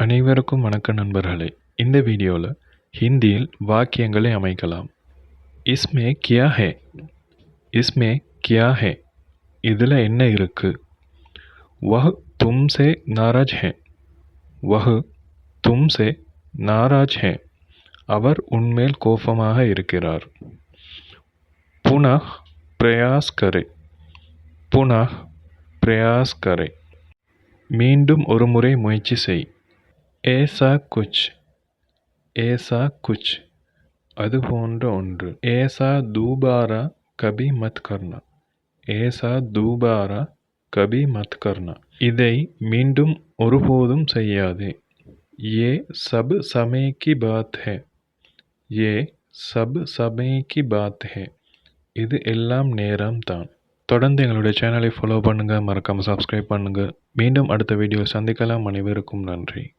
அனைவருக்கும் வணக்கம் நண்பர்களே. இந்த வீடியோவில் ஹிந்தியில் வாக்கியங்களை அமைக்கலாம். இஸ்மே கியா ஹே, இஸ்மே கியா ஹே, இதில் என்ன இருக்கு? வஹ் தும்சே நாராஜ் ஹே, வஹ் தும்சே நாராஜ் ஹே, அவர் உன்மேல் கோபமாக இருக்கிறார். புனः பிரயாஸ் கரே, புனः பிரயாஸ் கரே, மீண்டும் ஒரு முறை முயற்சி செய். ஏசா குச், ஏசா குச், அது போன்ற ஒன்று. ஏசா தூபாரா கபி மத் கர்னா, ஏசா தூபாரா கபி மத் கர்னா, இதை மீண்டும் ஒருபோதும் செய்யாதே. ஏ சப் சமய கி பாத் ஹே, ஏ சப் சமய கி பாத் ஹே, இது எல்லாம் நேரம்தான். தொடர்ந்து எங்களுடைய சேனலை ஃபாலோ பண்ணுங்கள், மறக்காமல் சப்ஸ்கிரைப் பண்ணுங்கள். மீண்டும் அடுத்த வீடியோவில் சந்திக்கலாம். அனைவருக்கும் நன்றி.